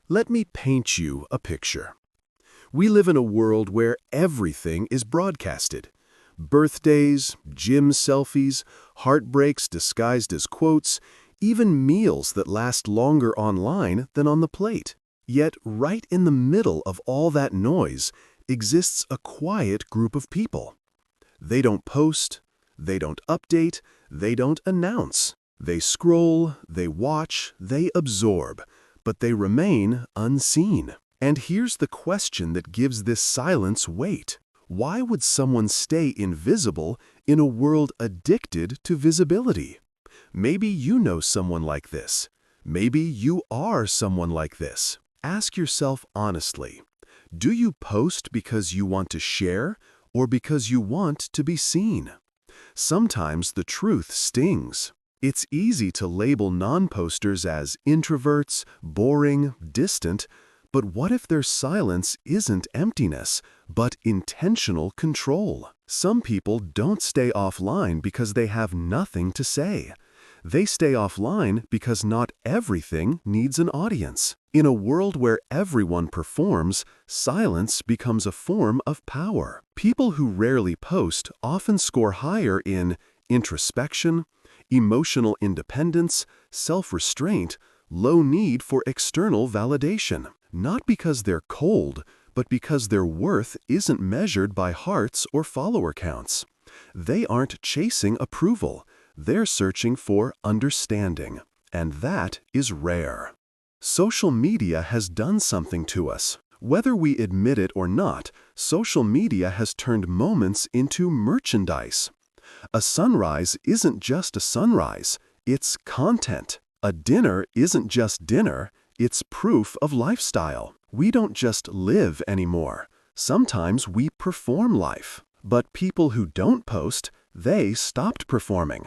Let me paint you a picture. We live in a world where everything is broadcasted. Birthdays, gym selfies, heartbreaks disguised as quotes, even meals that last longer online than on the plate. Yet right in the middle of all that noise exists a quiet group of people. They don't post, they don't update, they don't announce. They scroll, they watch, they absorb, but they remain unseen. And here's the question that gives this silence weight. Why would someone stay invisible in a world addicted to visibility? Maybe you know someone like this. Maybe you are someone like this. Ask yourself honestly, do you post because you want to share or because you want to be seen? Sometimes the truth stings. It's easy to label non-posters as introverts, boring, distant, but what if their silence isn't emptiness, but intentional control? Some people don't stay offline because they have nothing to say. They stay offline because not everything needs an audience. In a world where everyone performs, silence becomes a form of power. People who rarely post often score higher in introspection, emotional independence, self-restraint, low need for external validation. Not because they're cold, but because their worth isn't measured by hearts or follower counts. They aren't chasing approval, they're searching for understanding, and that is rare. Social media has done something to us. Whether we admit it or not, social media has turned moments into merchandise. A sunrise isn't just a sunrise, it's content. A dinner isn't just dinner, it's proof of lifestyle. We don't just live anymore. Sometimes we perform life. But people who don't post, they stopped performing.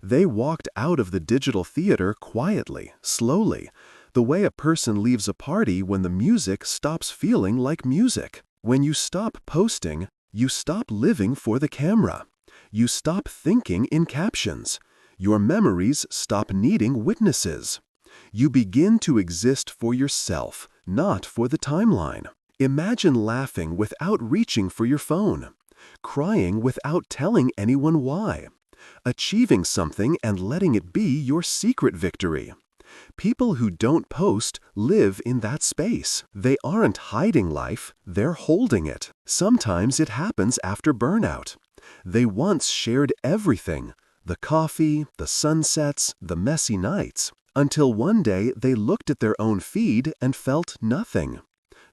They walked out of the digital theater quietly, slowly, the way a person leaves a party when the music stops feeling like music. When you stop posting, you stop living for the camera. You stop thinking in captions. Your memories stop needing witnesses. You begin to exist for yourself, not for the timeline. Imagine laughing without reaching for your phone, crying without telling anyone why, achieving something and letting it be your secret victory. People who don't post live in that space. They aren't hiding life, they're holding it. Sometimes it happens after burnout. They once shared everything, the coffee, the sunsets, the messy nights, until one day they looked at their own feed and felt nothing.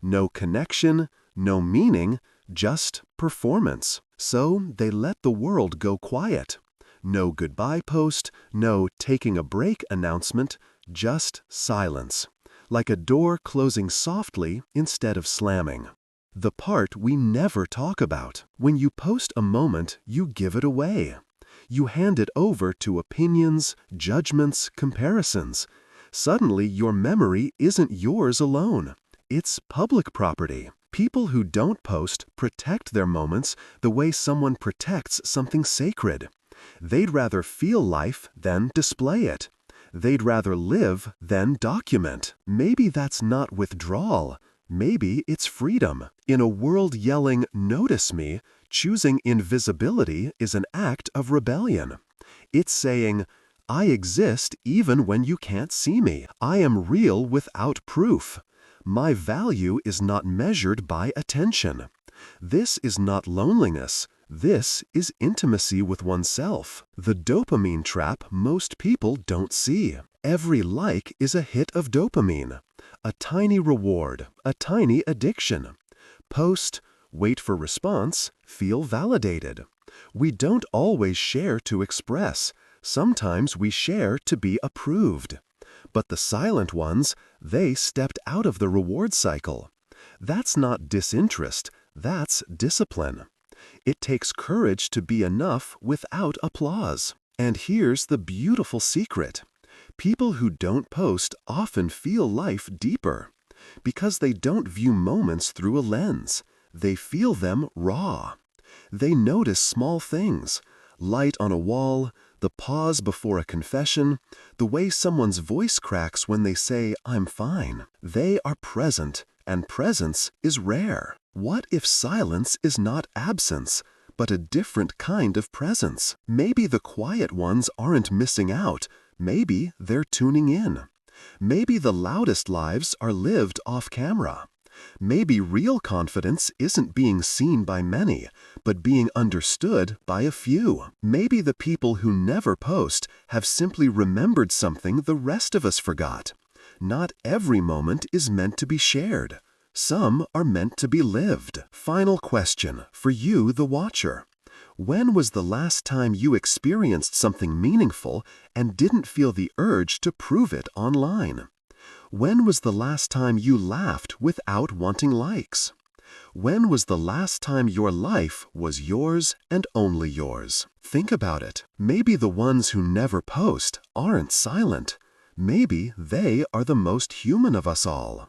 No connection, no meaning, just performance. So they let the world go quiet. No goodbye post, no taking a break announcement, just silence, like a door closing softly instead of slamming. The part we never talk about. When you post a moment, you give it away. You hand it over to opinions, judgments, comparisons. Suddenly, your memory isn't yours alone. It's public property. People who don't post protect their moments the way someone protects something sacred. They'd rather feel life than display it. They'd rather live than document. Maybe that's not withdrawal. Maybe it's freedom. In a world yelling, "Notice me," choosing invisibility is an act of rebellion. It's saying, I exist even when you can't see me. I am real without proof. My value is not measured by attention. This is not loneliness. This is intimacy with oneself. The dopamine trap most people don't see. Every like is a hit of dopamine. A tiny reward, a tiny addiction. Post, wait for response, feel validated. We don't always share to express. Sometimes we share to be approved. But the silent ones, they stepped out of the reward cycle. That's not disinterest, that's discipline. It takes courage to be enough without applause. And here's the beautiful secret. People who don't post often feel life deeper because they don't view moments through a lens. They feel them raw. They notice small things, light on a wall, The pause before a confession, the way someone's voice cracks when they say, "I'm fine." They are present, and presence is rare. What if silence is not absence, but a different kind of presence? Maybe the quiet ones aren't missing out. Maybe they're tuning in. Maybe the loudest lives are lived off camera. Maybe real confidence isn't being seen by many, but being understood by a few. Maybe the people who never post have simply remembered something the rest of us forgot. Not every moment is meant to be shared. Some are meant to be lived. Final question for you, the watcher. When was the last time you experienced something meaningful and didn't feel the urge to prove it online? When was the last time you laughed without wanting likes? When was the last time your life was yours and only yours? Think about it. Maybe the ones who never post aren't silent. Maybe they are the most human of us all.